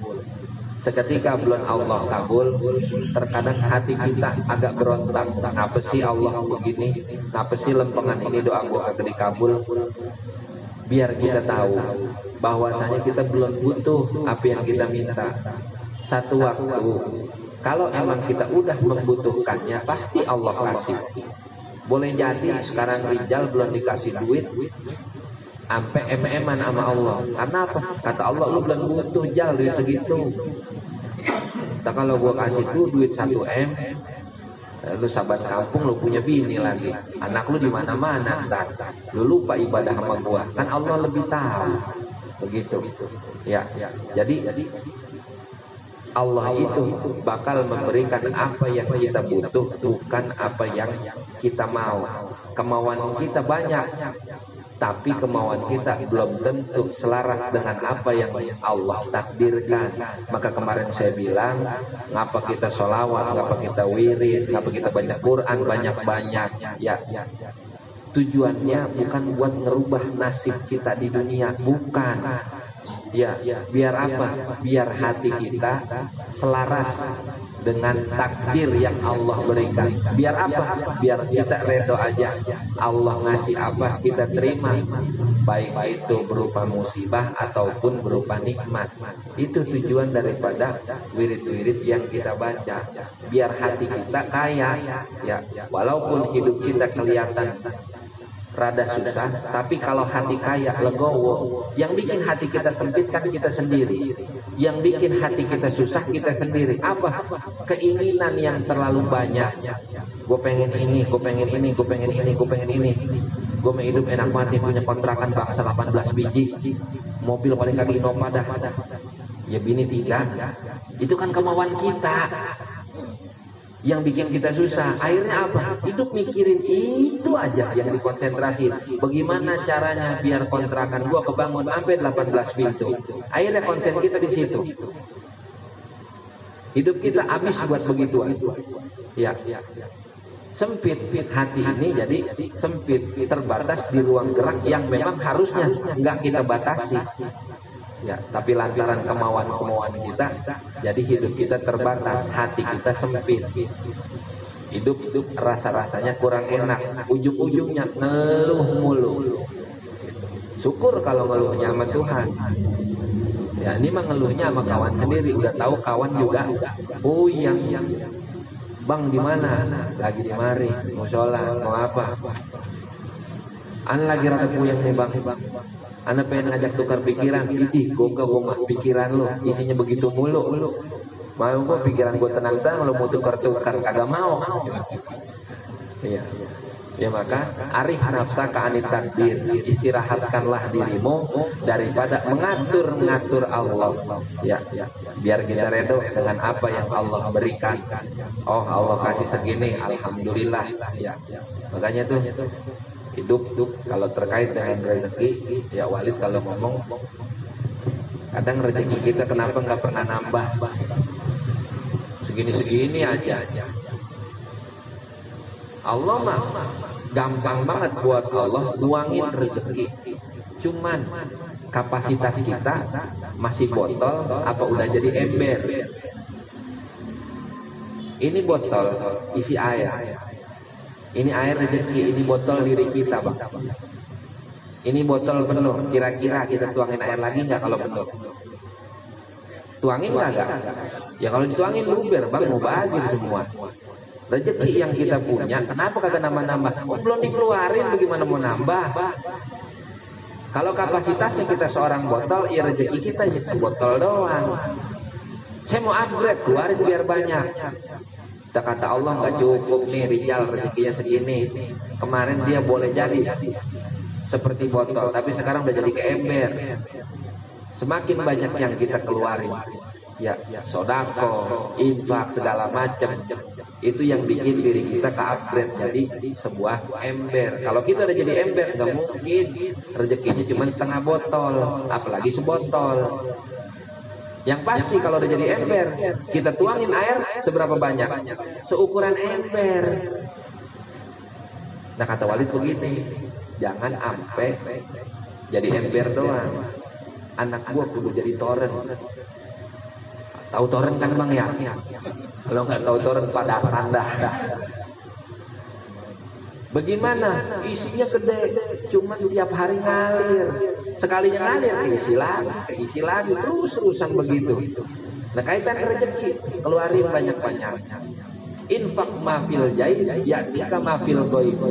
Seketika belum Allah kabul, terkadang hati kita agak berontak. Kenapa sih Allah begini? Kenapa sih lempengan ini doa gua kagak dikabul? Biar kita tahu bahwasanya kita belum butuh apa yang kita minta. Satu waktu, kalau emang kita udah membutuhkannya, pasti Allah kasih. Boleh jadi sekarang Rijal belum dikasih duit, sampai em-eman sama Allah. Karena apa? Kata Allah, lu belum butuh Jal duit segitu. Nah, kalau gua kasih tuh duit 1 M, lu sahabat kampung, lu punya bini lagi, anak lu di mana-mana, lu lupa ibadah sama gua. Kan Allah lebih tahu. Begitu. Ya. Jadi Allah itu bakal memberikan apa yang kita butuh, bukan apa yang kita mau. Kemauan kita banyak, tapi kemauan kita belum tentu selaras dengan apa yang Allah takdirkan. Maka kemarin saya bilang, ngapa kita sholawat, ngapa kita wirid, ngapa kita baca Quran banyak-banyak. Ya, tujuannya bukan buat ngerubah nasib kita di dunia, bukan. Ya, biar apa? Biar hati kita selaras dengan takdir yang Allah berikan. Biar apa? Biar kita redo aja. Allah ngasih apa, kita terima. Baik itu berupa musibah ataupun berupa nikmat. Itu tujuan daripada wirid-wirid yang kita baca. Biar hati kita kaya. Ya, walaupun hidup kita kelihatan rada susah, tapi kalau hati kaya, legowo. Yang bikin hati kita sempit kan kita sendiri. Yang bikin hati kita susah kita sendiri. Apa? Keinginan yang terlalu banyak. Gue pengen ini, gue pengen ini, gue pengen ini, gue pengen ini. Gue mau hidup enak mati, punya kontrakan bangsa 18 biji, mobil paling kaki Innova dah. Ya bini 3. Itu kan kemauan kita yang bikin kita susah. Akhirnya apa? Hidup mikirin itu aja yang dikonsentrasi. Bagaimana caranya biar kontrakan gua kebangun sampai 18 pintu. Akhirnya konsen kita di situ. Hidup kita habis buat begituan. Ya. Sempit hati ini, jadi sempit, terbatas di ruang gerak yang memang harusnya nggak kita batasi. Ya, tapi lantaran kemauan-kemauan kita, jadi hidup kita terbatas, hati kita sempit. Hidup rasa-rasanya kurang enak, ujung-ujungnya ngeluh mulu. Syukur kalau ngeluhnya sama Tuhan. Ya, ini mah ngeluhnya sama kawan sendiri, udah tahu kawan juga. Oh yang Bang di mana? Lagi di mari, mau sholat, mau apa? An lagi rada puyeng nih Bang. Ana pengen ngajak tukar pikiran. Idih, gomah pikiran lo isinya begitu mulu. Mau gua pikiran gua tenang-tenang, lo mau tukar-tukar kagak mau. Iya. Ya maka arih nafsaka anit tadbir, istirahatkanlah dirimu daripada mengatur-ngatur Allah. Ya, biar kita redo dengan apa yang Allah berikan. Oh, Allah kasih segini, alhamdulillah. Ya. Makanya tuh hidup kalau terkait dengan rezeki, ya Walid kalau ngomong, kadang rezeki kita kenapa nggak pernah nambah, segini-segini aja. Allah mah gampang banget buat Allah nuangin rezeki, cuman kapasitas kita masih botol apa udah jadi ember. Ini botol isi air. Ini air rezeki, ini botol diri kita, Bang. Ini botol penuh, kira-kira kita tuangin air lagi nggak kalau penuh? Tuangin nggak? Ya kalau dituangin luber, Bang, mau bagi semua. Rezeki yang kita punya, kenapa kagak nambah-nambah? Oh, belum dikeluarin, bagaimana mau nambah? Kalau kapasitasnya kita seorang botol, ya rezeki kita ya sebotol doang. Saya mau upgrade, keluarin biar banyak. Kita kata Allah nggak cukup nih Rijal rezekinya segini. Kemarin dia boleh jadi seperti botol, tapi sekarang udah jadi ke ember. Semakin banyak yang kita keluarin, ya sodako, infak segala macam, itu yang bikin diri kita ke upgrade jadi sebuah ember. Kalau kita udah jadi ember, nggak mungkin rezekinya cuma setengah botol, apalagi sebotol. Yang pasti kalau udah jadi ember, kita tuangin air seberapa banyak? Seukuran ember. Nah kata Walid begini, jangan ampe jadi ember doang. Anak gua kudu jadi toren. Tahu toren kan bang ya? Kalau nggak tahu toren padasan dah. Bagaimana? Isinya gede, cuma tiap hari ngalir. Sekalinya ngalir, keisi lagi, terus-terusan begitu. Nah kaitan rezeki, keluarin banyak-banyak. Infak mafil jaid, yatika mafil goib.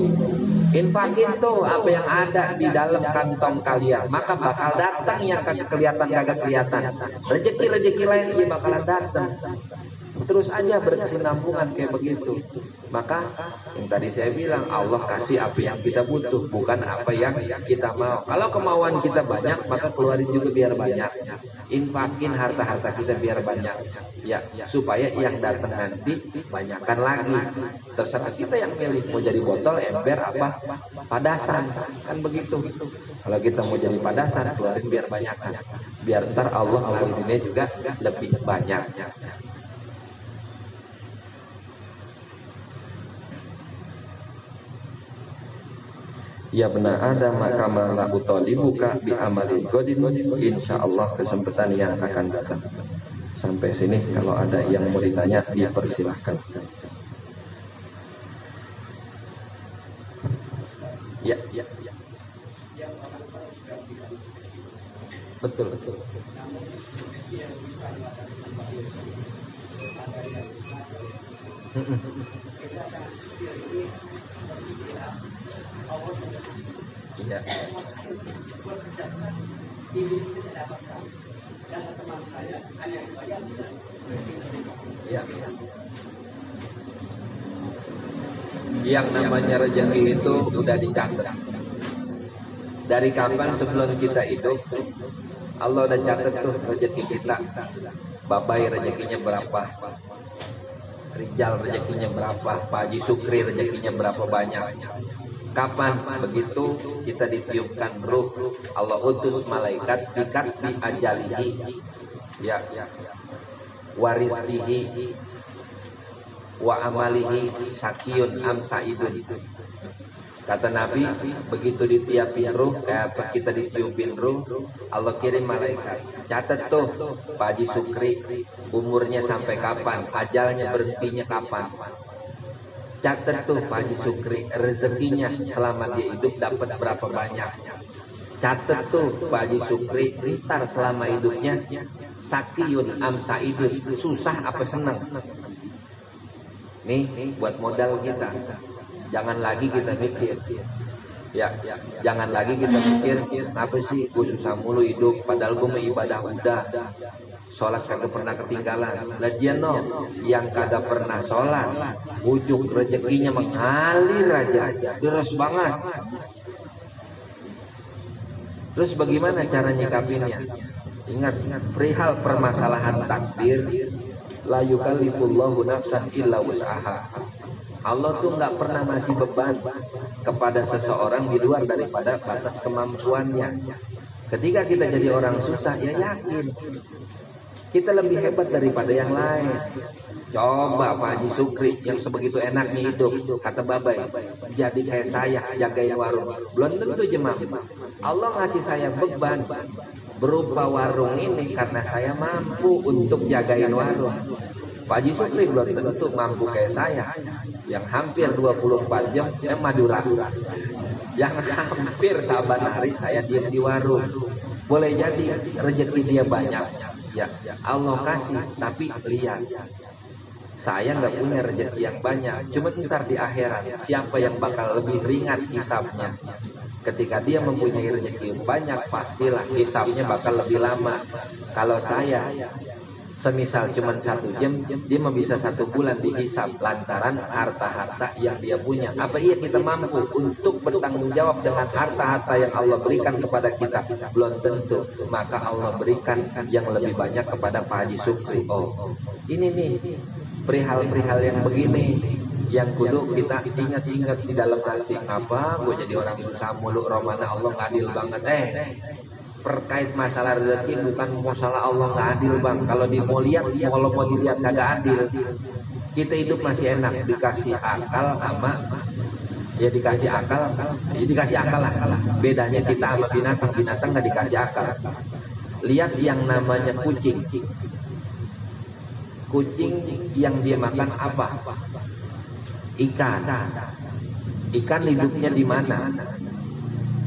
Infakin tuh apa yang ada di dalam kantong kalian, maka bakal datang yang kagak kelihatan. Rezeki lain dia bakalan datang. Terus aja berkesinambungan kayak begitu. Maka yang tadi saya bilang, Allah kasih apa yang kita butuh, bukan apa yang kita mau. Kalau kemauan kita banyak, maka keluarin juga biar banyak. Infakin harta-harta kita biar banyak. Ya, supaya yang datang nanti banyakkan lagi. Terserah kita yang milih mau jadi botol, ember, apa, padasan. Kan begitu. Kalau kita mau jadi padasan, keluarin biar banyakkan. Biar ntar Allah ngalirinnya juga lebih banyak. Ya benar ada maka malah utolibuka bi amalin godin, insya Allah kesempatan yang akan datang. Sampai sini kalau ada yang mau ditanya dipersilahkan. Ya. Betul. Iya. Ya. Yang namanya rezeki itu udah dicatat. Dari kapan sebelum kita hidup, Allah udah catat tuh rezeki kita. Babai rezekinya berapa? Rijal rezekinya berapa? Pak Haji Sukri rezekinya berapa banyak? Kapan begitu kita ditiupkan ruh, Allah utus malaikat bikat bi ajalihi, ya, warisdihi, wa amalihi sakiyun am saidun. Kata Nabi, begitu ditiupin ruh, kita ditiupin ruh, Allah kirim malaikat. Catat tuh Pak Haji Sukri umurnya sampai kapan, ajalnya berhentinya kapan. Catat tuh Pak Haji Sukri rezekinya selama dia hidup dapat berapa banyak. Catat tuh Pak Haji Sukri ritar selama hidupnya sakiyun am saidun, susah apa senang. Nih buat modal kita. Jangan lagi kita mikir, ya, jangan lagi kita mikir, apa sih gue susah mulu hidup, padahal gue mau ibadah udah, sholat kagak pernah ketinggalan. Lagian no, yang kagak pernah sholat, ujung rezekinya mengalir aja, deras banget. Terus bagaimana cara nyikapinnya? Ingat, perihal permasalahan takdir, la yukallifullahu nafsan illa wus'aha. Allah tuh nggak pernah ngasih beban kepada seseorang di luar daripada batas kemampuannya. Ketika kita jadi orang susah, ya yakin kita lebih hebat daripada yang lain. Coba Pak Haji Sukri yang sebegitu enaknya hidup, kata Babai, jadi kayak saya jagain warung. Belum tentu jemaah. Allah ngasih saya beban berupa warung ini karena saya mampu untuk jagain warung. Pak Haji Sukri belum tentu mampu kayak saya yang hampir 24 jam Madura, yang hampir saban hari saya diam di warung. Boleh jadi rezeki dia banyak, ya Allah kasih, tapi lihat saya nggak punya rezeki yang banyak. Cuma ntar di akhirat siapa yang bakal lebih ringan hisabnya? Ketika dia mempunyai rezeki yang banyak, pastilah hisabnya bakal lebih lama. Kalau Semisal cuma 1 jam, dia mah bisa 1 bulan dihisab lantaran harta-harta yang dia punya. Apa iya kita mampu untuk bertanggung jawab dengan harta-harta yang Allah berikan kepada kita? Belum tentu. Maka Allah berikan yang lebih banyak kepada Pak Haji Sukri. Oh, ini nih perihal-perihal yang begini yang kudu kita ingat-ingat di dalam hati. Apa gue jadi orang susah mulu, romana Allah nggak adil banget. Terkait masalah rezeki bukan masalah Allah nggak adil bang. Kalau mau lihat, kalau mau dilihat kagak adil. Kita hidup masih enak, dikasih akal sama ya dikasih akal, ya dikasih akal lah. Bedanya kita sama binatang, binatang nggak dikasih akal. Lihat yang namanya kucing. Kucing yang dia makan apa? Ikan. Ikan hidupnya di mana?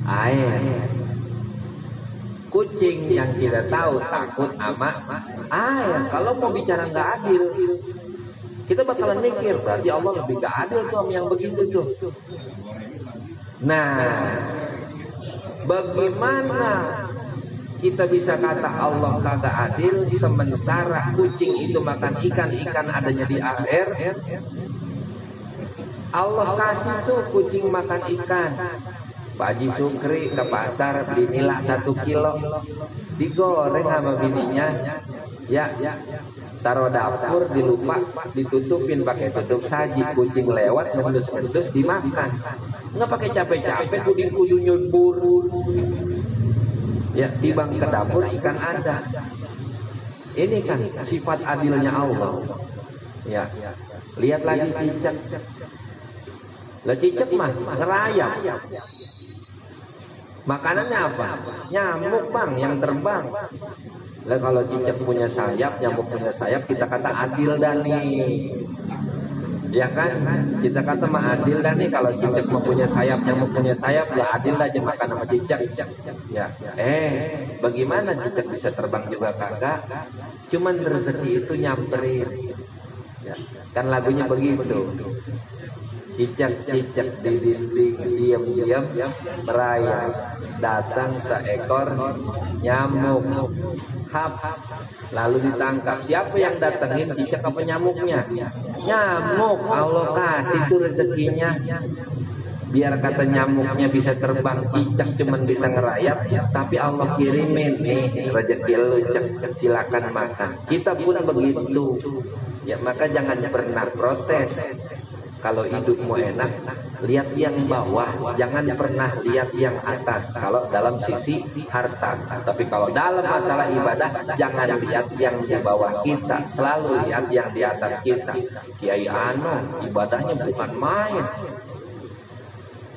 Air. Kucing yang kita tahu takut sama air. Kalau mau bicara nggak adil, kita bakalan mikir berarti Allah lebih nggak adil tuh sama yang begitu tuh. Nah, bagaimana kita bisa kata Allah kagak adil sementara kucing itu makan ikan, ikan adanya di air? Allah kasih tuh kucing makan ikan. Pak Haji Sukri ke pasar beli nila 1 kilo, digoreng sama bininya, ya taruh dapur, dilupa ditutupin pakai tutup saji, kucing lewat ngendus-ngendus dimakan, nggak pakai capek-capek, kudu nyebur, ya tibang ke dapur ikan ada. Ini kan sifat adilnya Allah. Ya, lihat lagi cicak. Lah cicak mah ngerayap. Makanannya apa? Nyamuk bang yang terbang. Lah kalau cicak punya sayap, nyamuk punya sayap, kita kata adil dah nih. Ya kan? Kita kata mah adil dah nih. Kalau cicak mau punya sayap, nyamuk punya sayap, ya adil dah aja makan sama cicak. Ya. Bagaimana cicak bisa terbang juga kagak? Cuman rezeki itu nyamperin. Ya. Kan lagunya begitu. Cicak-cicak di dinding diam-diam merayap, datang seekor nyamuk, hap, lalu ditangkap. Siapa yang datengin, cicak apa nyamuknya? Nyamuk. Allah kasih itu rezekinya. Biar kata nyamuknya bisa terbang, cicak cuman bisa ngerayap, tapi Allah kirimin nih rezeki lu, silakan makan. Kita pun begitu. Ya maka jangan pernah protes. Kalau hidupmu enak, lihat yang bawah, jangan pernah lihat yang atas. Kalau dalam sisi harta, tapi kalau dalam masalah ibadah, jangan lihat yang di bawah kita, selalu lihat yang di atas kita. Kiai Ano, ibadahnya bukan main.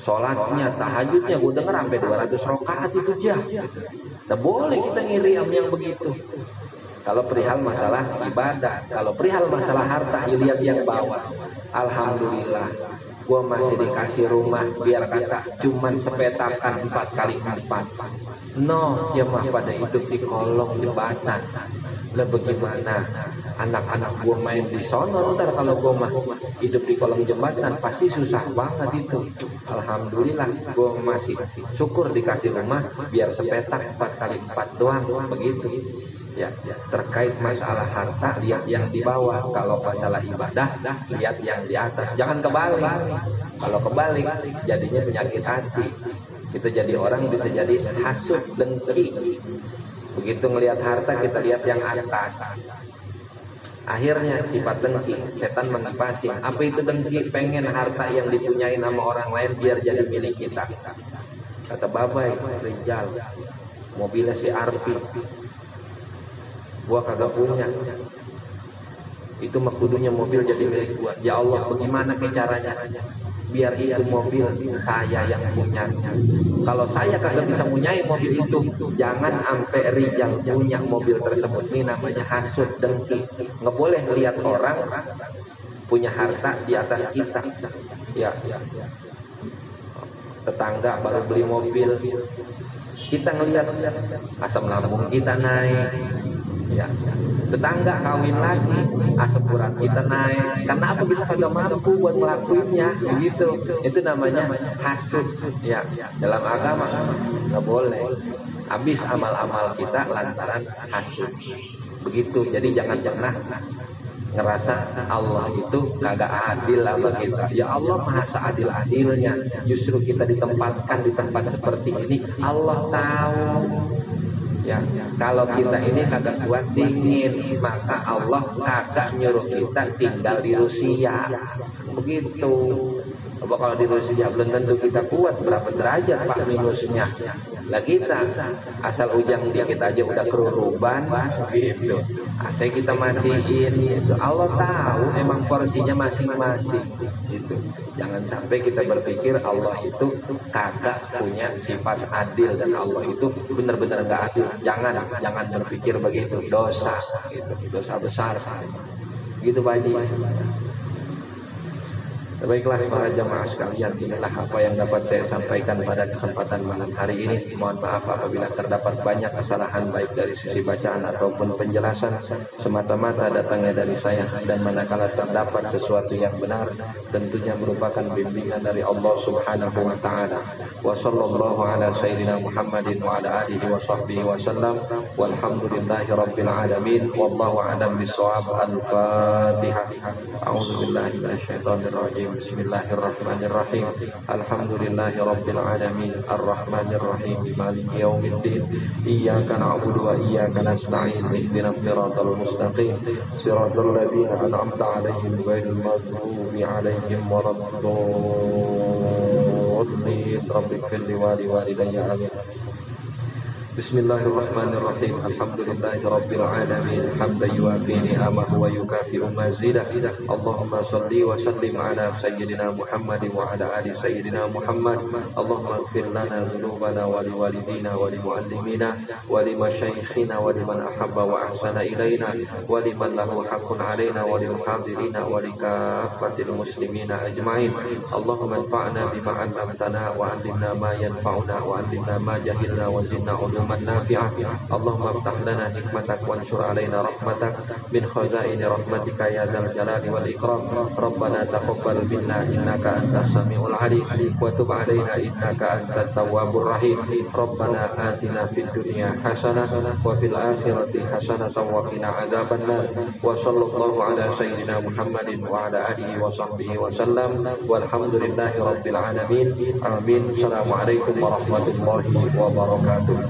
Sholatnya, tahajudnya, gue denger sampai 200 rakaat itu jah. Nah boleh kita ngiri yang begitu. Kalau perihal masalah ibadah, kalau perihal masalah harta, lihat yang bawah. Alhamdulillah, gua masih dikasih rumah, biar kata cuman sepetakan 4x4. No, ya mah pada hidup di kolong jembatan. Lah bagaimana anak-anak gua main di sono, ntar kalau gua mah hidup di kolong jembatan pasti susah banget itu. Alhamdulillah, gua masih syukur dikasih rumah, biar sepetak 4x4 doang, begitu. Ya, terkait masalah harta, lihat yang di bawah. Kalau masalah ibadah, lihat yang di atas. Jangan kebalik. Kalau kebalik, jadinya penyakit hati. Kita jadi orang bisa jadi hasut, dengki. Begitu ngelihat harta, kita lihat yang atas. Akhirnya sifat dengki, setan mengipasi. Apa itu dengki? Pengen harta yang dipunyain sama orang lain biar jadi milik kita. Kata Babai, Rijal, mobilnya si Arpi, gua kagak punya. Itu mah kudunya mobil jadi milik gua. Ya Allah, bagaimana ke caranya? Biar itu mobil saya yang punyanya. Kalau saya kagak bisa punyai mobil itu, jangan sampai Rijal punya mobil tersebut. Ini namanya hasud, dengki. Nggak boleh lihat orang punya harta di atas kita. Ya. Tetangga baru beli mobil, kita ngelihat asam lambung kita naik. Ya, tetangga kawin lagi, asam urat kita naik. Karena apa? Kita kagak mampu buat ngelakuinnya, gitu. Itu namanya hasud. Ya, dalam agama nggak boleh. Habis amal-amal kita lantaran hasud. Begitu. Jadi jangan pernah ngerasa Allah itu kagak adil sama kita. Ya Allah maha seadil-adilnya. Justru kita ditempatkan di tempat seperti ini, Allah tahu. Ya, kalau kita ini kagak kuat dingin, maka Allah kagak nyuruh kita tinggal di Rusia. Begitu. Coba kalau di Rusia belum tentu kita kuat, berapa derajat Pak minusnya. Lah kita asal ujang dikit aja udah keruruban gitu. AC kita matiin gitu. Allah tahu emang porsinya masing-masing gitu. Jangan sampai kita berpikir Allah itu kagak punya sifat adil dan Allah itu benar-benar enggak adil. Jangan berpikir begitu, dosa gitu. Dosa besar. Gitu Pak Haji. Baiklah para jamaah sekalian, inilah apa yang dapat saya sampaikan pada kesempatan malam hari ini. Mohon maaf apabila terdapat banyak kesalahan baik dari sisi bacaan ataupun penjelasan, semata-mata datangnya dari saya, dan manakala terdapat sesuatu yang benar tentunya merupakan bimbingan dari Allah Subhanahu wa taala. Wa sallallahu ala sayyidina Muhammadin wa ala alihi wa sahbihi wa sallam. Walhamdulillahi rabbil alamin. Wallahu a'lam bishawab. Al-Fatihah. A'udzu billahi minasyaitonir rajim. Bismillahirrahmanirrahim. Alhamdulillahi rabbil alamin. Arrahmanir rahim. Maliki yaumiddin. Iyyaka na'budu wa iyyaka nasta'in. Ihdinas siratal mustaqim. Siratal ladzina an'amta 'alaihim ghairil maghdubi 'alaihim waladdallin. Rabbighfir li wa liwalidayya. Amin. Bismillahirrahmanirrahim. Alhamdulillahi rabbil alamin. Hamdan yuwafi ni'amahu wa yukafi'u mazidah. Allahumma salli wa sallim ala sayyidina Muhammadin wa ala ali sayyidina Muhammad. Allahumma ighfir lana dhunubana wa liwalidina wa limuallimina wa limasyayikhina wa liman ahabba wa ahsana ilaina wa liman lahu haqqun alaina wa lil hadirina wa likaffatil muslimina ajma'in. Allahumma anfa'na bima 'allamtana wa 'allimna ma yanfa'una wa 'allimna ma jahilna wa zidna nafi'ah. Allahumma aftah lana hikmatak wansur alaina rahmatak min khazaini rahmatika ya dzal jalali wal ikram. Rabbana taqabbal minna innaka antas samiul alim wa tub alaina innaka antat tawwabur rahim. Rabbana atina fid dunya hasanah wa fil akhirati hasanah wa qina adzabannar. Wa sallallahu ala sayyidina Muhammadin wa ala alihi wa sahbihi wa sallam. Walhamdulillahi rabbil alamin. Amin. Assalamualaikum warahmatullahi wabarakatuh.